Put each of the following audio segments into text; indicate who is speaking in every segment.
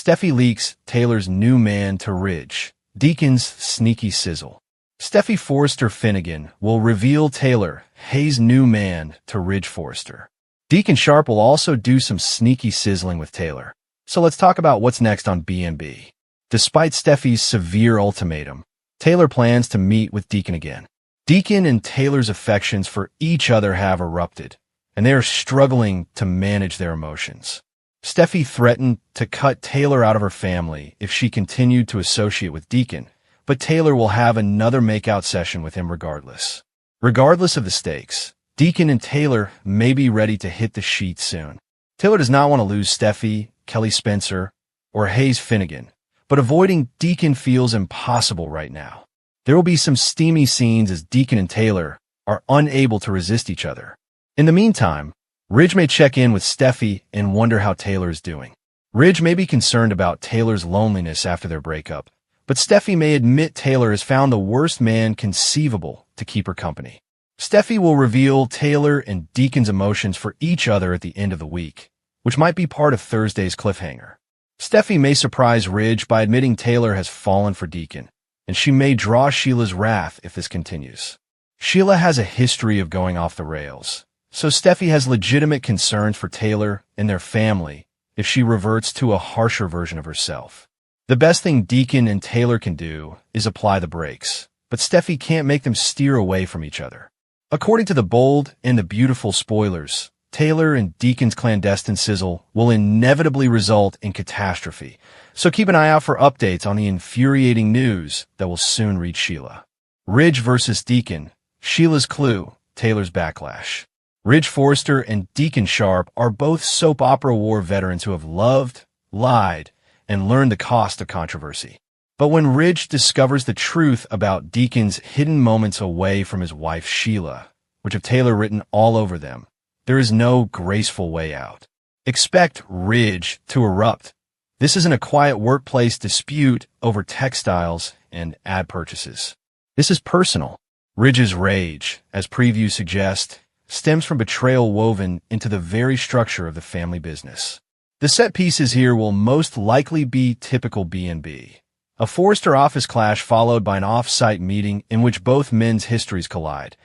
Speaker 1: Steffy leaks Taylor's new man to Ridge. Deacon's sneaky sizzle. Steffy Forrester Finnegan will reveal Taylor, Hayes' new man, to Ridge Forrester. Deacon Sharp will also do some sneaky sizzling with Taylor. So let's talk about what's next on B&B. Despite Steffy's severe ultimatum, Taylor plans to meet with Deacon again. Deacon and Taylor's affections for each other have erupted, and they are struggling to manage their emotions. Steffy threatened to cut Taylor out of her family if she continued to associate with Deacon, but Taylor will have another makeout session with him regardless. Regardless of the stakes, Deacon and Taylor may be ready to hit the sheet soon. Taylor does not want to lose Steffy, Kelly Spencer, or Hayes Finnegan, but avoiding Deacon feels impossible right now. There will be some steamy scenes as Deacon and Taylor are unable to resist each other. In the meantime, Ridge may check in with Steffy and wonder how Taylor is doing. Ridge may be concerned about Taylor's loneliness after their breakup, but Steffy may admit Taylor has found the worst man conceivable to keep her company. Steffy will reveal Taylor and Deacon's emotions for each other at the end of the week, which might be part of Thursday's cliffhanger. Steffy may surprise Ridge by admitting Taylor has fallen for Deacon, and she may draw Sheila's wrath if this continues. Sheila has a history of going off the rails, so Steffy has legitimate concerns for Taylor and their family if she reverts to a harsher version of herself. The best thing Deacon and Taylor can do is apply the brakes, but Steffy can't make them steer away from each other. According to the bold and the beautiful spoilers, Taylor and Deacon's clandestine sizzle will inevitably result in catastrophe, so keep an eye out for updates on the infuriating news that will soon reach Sheila. Ridge versus Deacon, Sheila's clue, Taylor's backlash. Ridge Forrester and Deacon Sharp are both soap opera war veterans who have loved, lied, and learned the cost of controversy. But when Ridge discovers the truth about Deacon's hidden moments away from his wife Sheila, which have Taylor written all over them, there is no graceful way out. Expect Ridge to erupt. This isn't a quiet workplace dispute over textiles and ad purchases. This is personal. Ridge's rage, as previews suggest, stems from betrayal woven into the very structure of the family business. The set pieces here will most likely be typical B&B. A Forrester office clash followed by an off-site meeting in which both men's histories collide.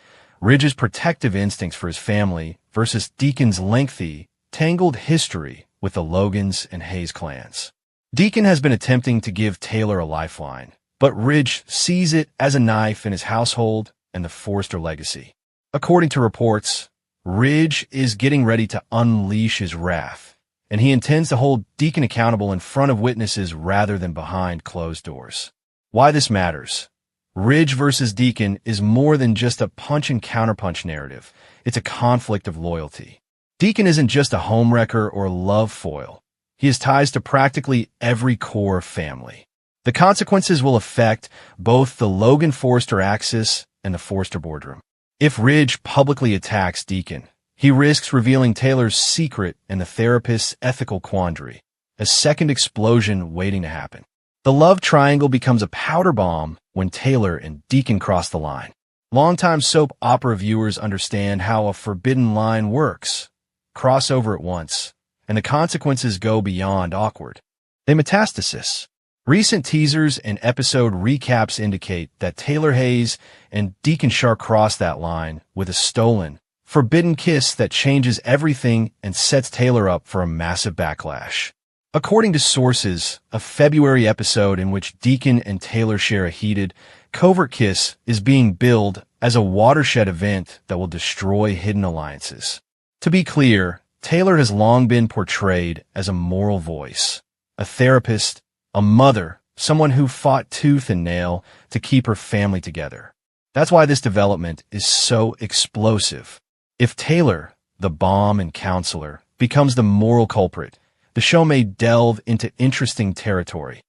Speaker 1: Ridge's protective instincts for his family versus Deacon's lengthy, tangled history with the Logans and Hayes clans. Deacon has been attempting to give Taylor a lifeline, but Ridge sees it as a knife in his household and the Forrester legacy. According to reports, Ridge is getting ready to unleash his wrath, and he intends to hold Deacon accountable in front of witnesses rather than behind closed doors. Why this matters? Ridge versus Deacon is more than just a punch and counterpunch narrative. It's a conflict of loyalty. Deacon isn't just a homewrecker or love foil. He has ties to practically every core family. The consequences will affect both the Logan Forrester axis and the Forrester boardroom. If Ridge publicly attacks Deacon, he risks revealing Taylor's secret and the therapist's ethical quandary, a second explosion waiting to happen. The love triangle becomes a powder bomb when Taylor and Deacon cross the line. Longtime soap opera viewers understand how a forbidden line works. Cross over at once, and the consequences go beyond awkward. They metastasize. Recent teasers and episode recaps indicate that Taylor Hayes and Deacon Sharp cross that line with a stolen, forbidden kiss that changes everything and sets Taylor up for a massive backlash. According to sources, a February episode in which Deacon and Taylor share a heated, covert kiss is being billed as a watershed event that will destroy hidden alliances. To be clear, Taylor has long been portrayed as a moral voice, a therapist, a mother, someone who fought tooth and nail to keep her family together. That's why this development is so explosive. If Taylor, the bomb and counselor, becomes the moral culprit, the show may delve into interesting territory.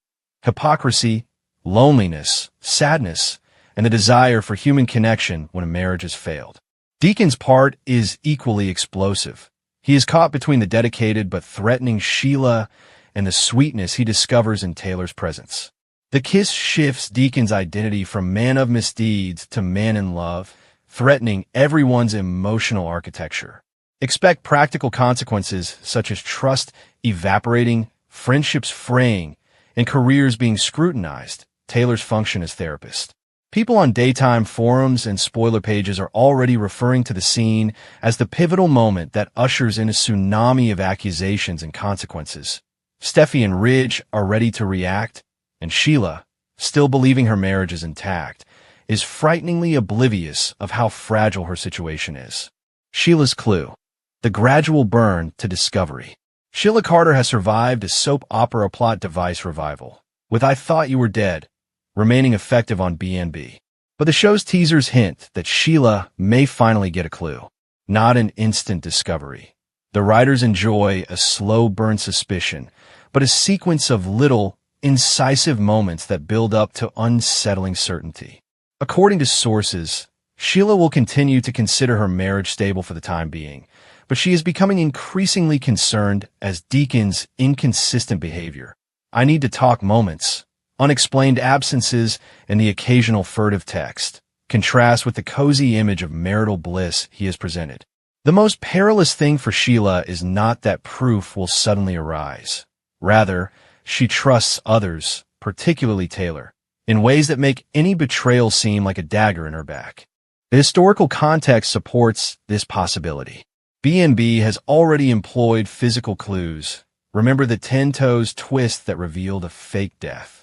Speaker 1: Hypocrisy, loneliness, sadness, and the desire for human connection when a marriage has failed. Deacon's part is equally explosive. He is caught between the dedicated but threatening Sheila and the sweetness he discovers in Taylor's presence. The kiss shifts Deacon's identity from man of misdeeds to man in love, threatening everyone's emotional architecture. Expect practical consequences such as trust evaporating, friendships fraying, and careers being scrutinized, Taylor's function as therapist. People on daytime forums and spoiler pages are already referring to the scene as the pivotal moment that ushers in a tsunami of accusations and consequences. Steffy and Ridge are ready to react, and Sheila, still believing her marriage is intact, is frighteningly oblivious of how fragile her situation is. Sheila's clue: the gradual burn to discovery. Sheila Carter has survived a soap opera plot device revival, with I Thought You Were Dead remaining effective on BNB. But the show's teasers hint that Sheila may finally get a clue, not an instant discovery. The writers enjoy a slow burn suspicion, but a sequence of little, incisive moments that build up to unsettling certainty. According to sources, Sheila will continue to consider her marriage stable for the time being, but she is becoming increasingly concerned as Deacon's inconsistent behavior, I need to talk moments, unexplained absences, and the occasional furtive text contrast with the cozy image of marital bliss he has presented. The most perilous thing for Sheila is not that proof will suddenly arise. Rather, she trusts others, particularly Taylor, in ways that make any betrayal seem like a dagger in her back. The historical context supports this possibility. BNB has already employed physical clues. Remember the 10 toes twist that revealed a fake death.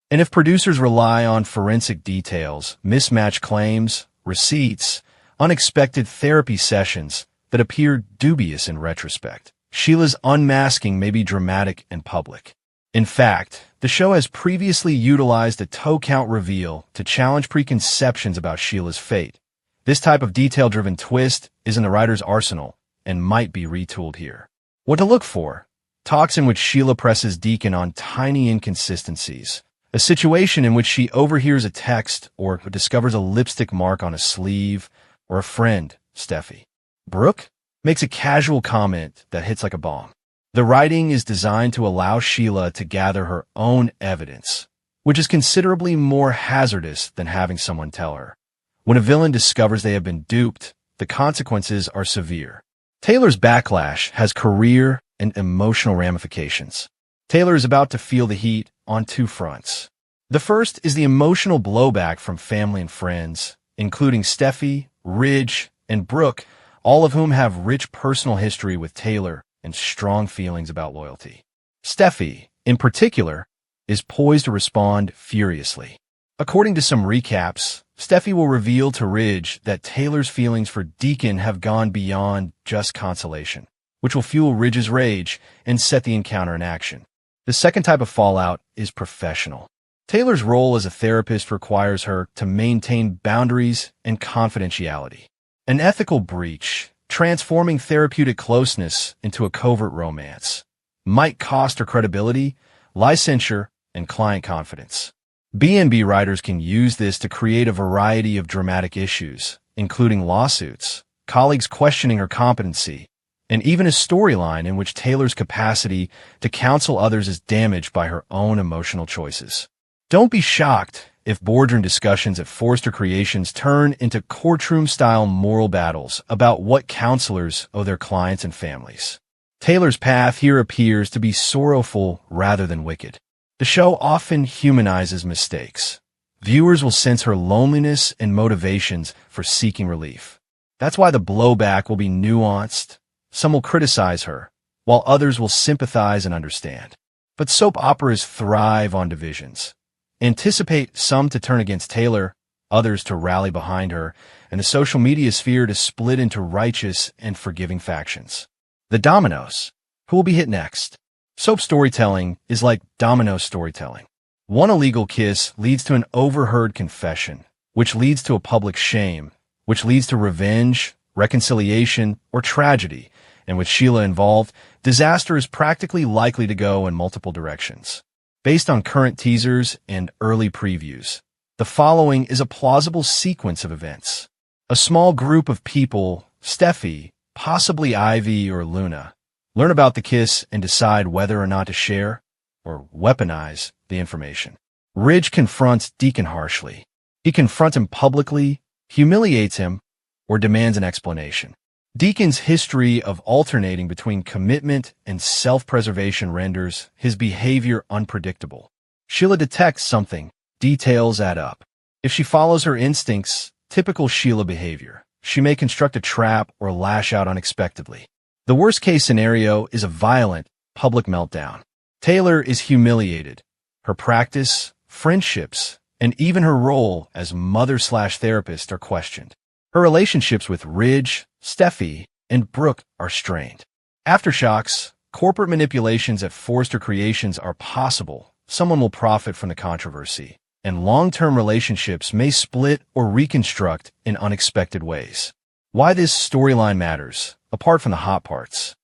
Speaker 1: And if producers rely on forensic details, mismatched claims, receipts, unexpected therapy sessions that appear dubious in retrospect, Sheila's unmasking may be dramatic and public. In fact, the show has previously utilized a toe count reveal to challenge preconceptions about Sheila's fate. This type of detail-driven twist is in the writer's arsenal and might be retooled here. What to look for? Talks in which Sheila presses Deacon on tiny inconsistencies. A situation in which she overhears a text or discovers a lipstick mark on a sleeve, or a friend, Steffy, Brooke, makes a casual comment that hits like a bomb. The writing is designed to allow Sheila to gather her own evidence, which is considerably more hazardous than having someone tell her. When a villain discovers they have been duped, the consequences are severe. Taylor's backlash has career and emotional ramifications. Taylor is about to feel the heat on two fronts. The first is the emotional blowback from family and friends, including Steffy, Ridge, and Brooke, all of whom have rich personal history with Taylor and strong feelings about loyalty. Steffy, in particular, is poised to respond furiously. According to some recaps, Steffy will reveal to Ridge that Taylor's feelings for Deacon have gone beyond just consolation, which will fuel Ridge's rage and set the encounter in action. The second type of fallout is professional. Taylor's role as a therapist requires her to maintain boundaries and confidentiality. An ethical breach, transforming therapeutic closeness into a covert romance, might cost her credibility, licensure, and client confidence. B&B writers can use this to create a variety of dramatic issues, including lawsuits, colleagues questioning her competency, and even a storyline in which Taylor's capacity to counsel others is damaged by her own emotional choices. Don't be shocked if boardroom discussions at Forrester Creations turn into courtroom-style moral battles about what counselors owe their clients and families. Taylor's path here appears to be sorrowful rather than wicked. The show often humanizes mistakes. Viewers will sense her loneliness and motivations for seeking relief. That's why the blowback will be nuanced. Some will criticize her, while others will sympathize and understand. But soap operas thrive on divisions. Anticipate some to turn against Taylor, others to rally behind her, and the social media sphere to split into righteous and forgiving factions. The dominoes. Who will be hit next? Soap storytelling is like domino storytelling. One illegal kiss leads to an overheard confession, which leads to a public shame, which leads to revenge, reconciliation, or tragedy, and with Sheila involved, disaster is practically likely to go in multiple directions. Based on current teasers and early previews, the following is a plausible sequence of events. A small group of people, Steffy, possibly Ivy or Luna, learn about the kiss and decide whether or not to share or weaponize the information. Ridge confronts Deacon harshly. He confronts him publicly, humiliates him, or demands an explanation. Deacon's history of alternating between commitment and self-preservation renders his behavior unpredictable. Sheila detects something. Details add up. If she follows her instincts, typical Sheila behavior, she may construct a trap or lash out unexpectedly. The worst-case scenario is a violent, public meltdown. Taylor is humiliated. Her practice, friendships, and even her role as mother/therapist are questioned. Her relationships with Ridge, Steffy, and Brooke are strained. Aftershocks, corporate manipulations at Forrester Creations are possible. Someone will profit from the controversy, and long-term relationships may split or reconstruct in unexpected ways. Why this storyline matters, apart from the hot parts.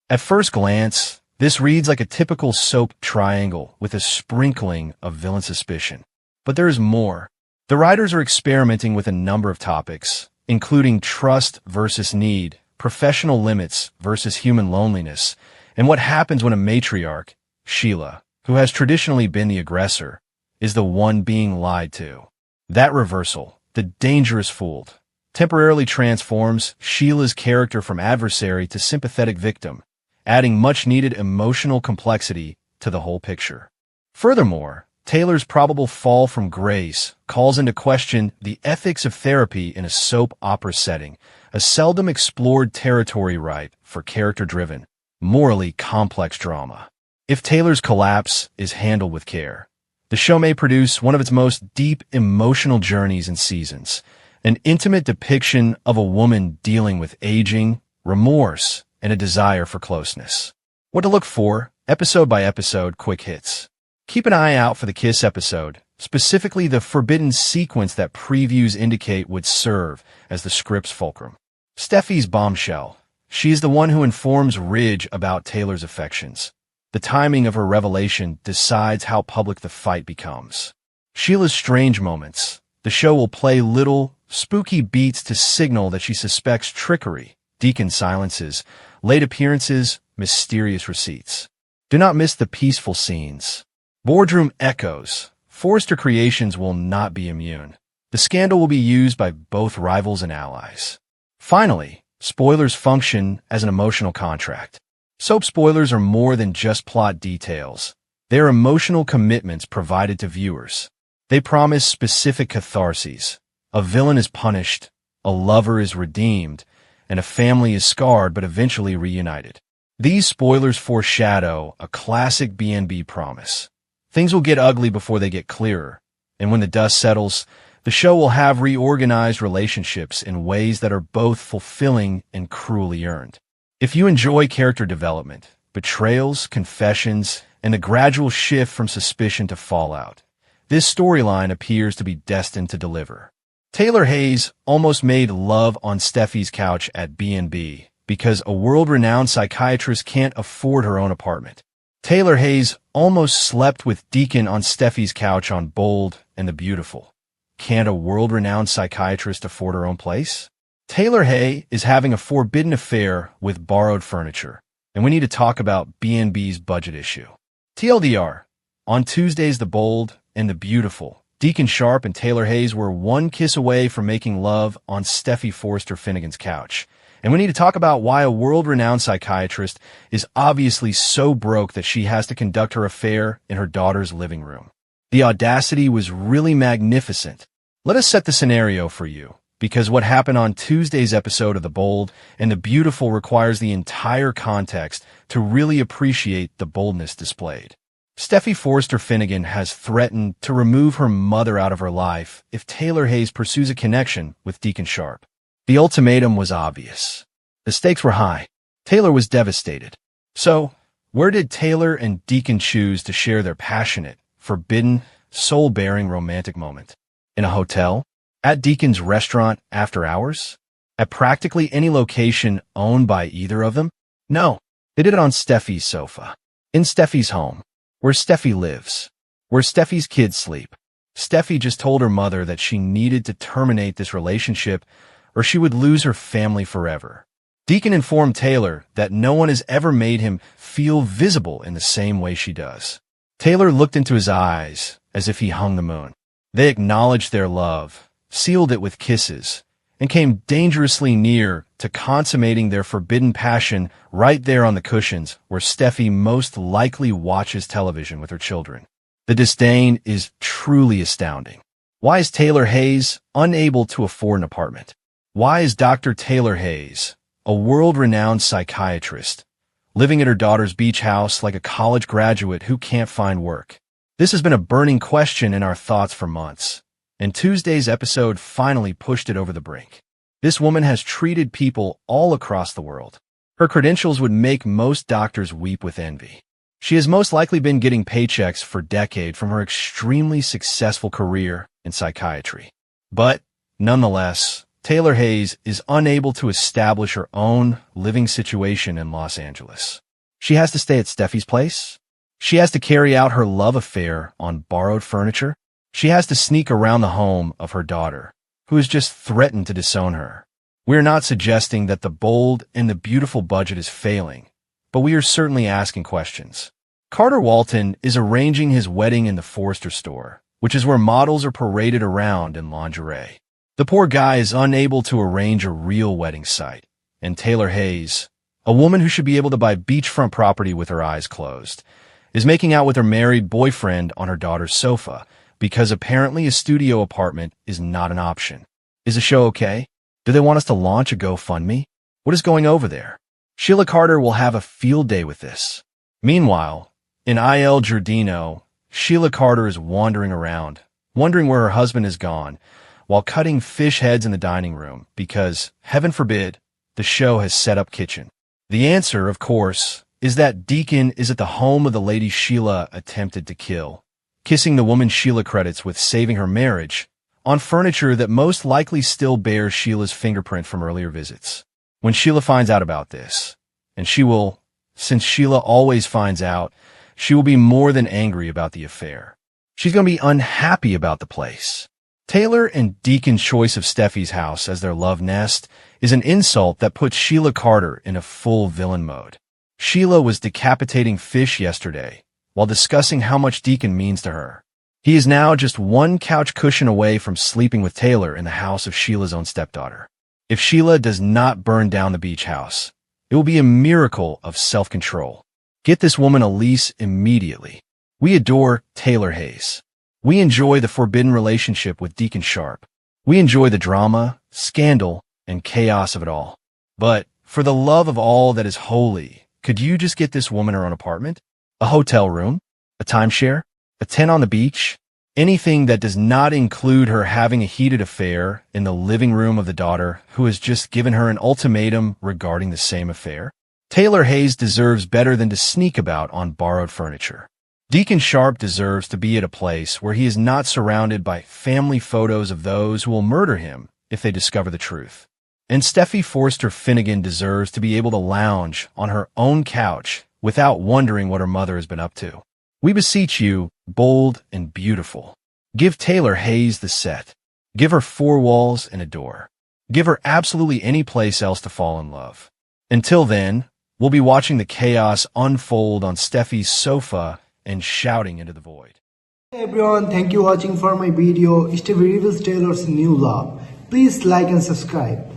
Speaker 1: At first glance, this reads like a typical soap triangle with a sprinkling of villain suspicion. But there is more. The writers are experimenting with a number of topics, including trust versus need, professional limits versus human loneliness, and what happens when a matriarch, Sheila, who has traditionally been the aggressor, is the one being lied to. That reversal, the dangerous fooled, temporarily transforms Sheila's character from adversary to sympathetic victim, adding much-needed emotional complexity to the whole picture. Furthermore, Taylor's probable fall from grace calls into question the ethics of therapy in a soap opera setting, a seldom explored territory ripe for character-driven, morally complex drama. If Taylor's collapse is handled with care, the show may produce one of its most deep emotional journeys in seasons, an intimate depiction of a woman dealing with aging, remorse, and a desire for closeness. What to look for, episode by episode, quick hits. Keep an eye out for the Kiss episode, specifically the forbidden sequence that previews indicate would serve as the script's fulcrum. Steffy's Bombshell. She's the one who informs Ridge about Taylor's affections. The timing of her revelation decides how public the fight becomes. Sheila's strange moments. The show will play little, spooky beats to signal that she suspects trickery. Deacon silences, late appearances, mysterious receipts. Do not miss the peaceful scenes. Boardroom echoes. Forrester Creations will not be immune. The scandal will be used by both rivals and allies. Finally, spoilers function as an emotional contract. Soap spoilers are more than just plot details. They are emotional commitments provided to viewers. They promise specific catharses. A villain is punished, a lover is redeemed, and a family is scarred but eventually reunited. These spoilers foreshadow a classic B&B promise. Things will get ugly before they get clearer, and when the dust settles, the show will have reorganized relationships in ways that are both fulfilling and cruelly earned. If you enjoy character development, betrayals, confessions, and the gradual shift from suspicion to fallout, this storyline appears to be destined to deliver. Taylor Hayes almost made love on Steffi's couch at B&B because a world-renowned psychiatrist can't afford her own apartment. Taylor Hayes almost slept with Deacon on Steffi's couch on Bold and the Beautiful. Can't a world-renowned psychiatrist afford her own place? Taylor Hay is having a forbidden affair with borrowed furniture, and we need to talk about B&B's budget issue. TLDR, on Tuesdays The Bold and the Beautiful, Deacon Sharp and Taylor Hayes were one kiss away from making love on Steffy Forrester Finnegan's couch. And we need to talk about why a world-renowned psychiatrist is obviously so broke that she has to conduct her affair in her daughter's living room. The audacity was really magnificent. Let us set the scenario for you, because what happened on Tuesday's episode of The Bold and the Beautiful requires the entire context to really appreciate the boldness displayed. Steffy Forrester Finnegan has threatened to remove her mother out of her life if Taylor Hayes pursues a connection with Deacon Sharp. The ultimatum was obvious. The stakes were high. Taylor was devastated. So, where did Taylor and Deacon choose to share their passionate, forbidden, soul-bearing romantic moment? In a hotel? At Deacon's restaurant after hours? At practically any location owned by either of them? No. They did it on Steffy's sofa. In Steffy's home. Where Steffy lives. Where Steffy's kids sleep. Steffy just told her mother that she needed to terminate this relationship or she would lose her family forever. Deacon informed Taylor that no one has ever made him feel visible in the same way she does. Taylor looked into his eyes as if he hung the moon. They acknowledged their love, sealed it with kisses, and came dangerously near to consummating their forbidden passion right there on the cushions where Steffy most likely watches television with her children. The disdain is truly astounding. Why is Taylor Hayes unable to afford an apartment? Why is Dr. Taylor Hayes, a world-renowned psychiatrist, living at her daughter's beach house like a college graduate who can't find work? This has been a burning question in our thoughts for months, and Tuesday's episode finally pushed it over the brink. This woman has treated people all across the world. Her credentials would make most doctors weep with envy. She has most likely been getting paychecks for decades from her extremely successful career in psychiatry. But, nonetheless, Taylor Hayes is unable to establish her own living situation in Los Angeles. She has to stay at Steffy's place. She has to carry out her love affair on borrowed furniture. She has to sneak around the home of her daughter, who has just threatened to disown her. We're not suggesting that the bold and the beautiful budget is failing, but we are certainly asking questions. Carter Walton is arranging his wedding in the Forrester store, which is where models are paraded around in lingerie. The poor guy is unable to arrange a real wedding site, and Taylor Hayes, a woman who should be able to buy beachfront property with her eyes closed, is making out with her married boyfriend on her daughter's sofa because apparently a studio apartment is not an option. Is the show okay? Do they want us to launch a GoFundMe? What is going over there? Sheila Carter will have a field day with this. Meanwhile, in Il Giardino, Sheila Carter is wandering around, wondering where her husband has gone, while cutting fish heads in the dining room because, heaven forbid, the show has set up kitchen. The answer, of course, is that Deacon is at the home of the lady Sheila attempted to kill, kissing the woman Sheila credits with saving her marriage, on furniture that most likely still bears Sheila's fingerprint from earlier visits. When Sheila finds out about this, and she will, since Sheila always finds out, she will be more than angry about the affair. She's going to be unhappy about the place. Taylor and Deacon's choice of Steffy's house as their love nest is an insult that puts Sheila Carter in a full villain mode. Sheila was decapitating fish yesterday while discussing how much Deacon means to her. He is now just one couch cushion away from sleeping with Taylor in the house of Sheila's own stepdaughter. If Sheila does not burn down the beach house, it will be a miracle of self-control. Get this woman a lease immediately. We adore Taylor Hayes. We enjoy the forbidden relationship with Deacon Sharp. We enjoy the drama, scandal, and chaos of it all. But, for the love of all that is holy, could you just get this woman her own apartment? A hotel room? A timeshare? A tent on the beach? Anything that does not include her having a heated affair in the living room of the daughter who has just given her an ultimatum regarding the same affair? Taylor Hayes deserves better than to sneak about on borrowed furniture. Deacon Sharp deserves to be at a place where he is not surrounded by family photos of those who will murder him if they discover the truth. And Steffy Forrester Finnegan deserves to be able to lounge on her own couch without wondering what her mother has been up to. We beseech you, bold and beautiful, give Taylor Hayes the set. Give her 4 walls and a door. Give her absolutely any place else to fall in love. Until then, we'll be watching the chaos unfold on Steffy's sofa and shouting into the void.
Speaker 2: Hey everyone, thank you for watching for my video. Steffy reveals Taylor's new love. Please like and subscribe.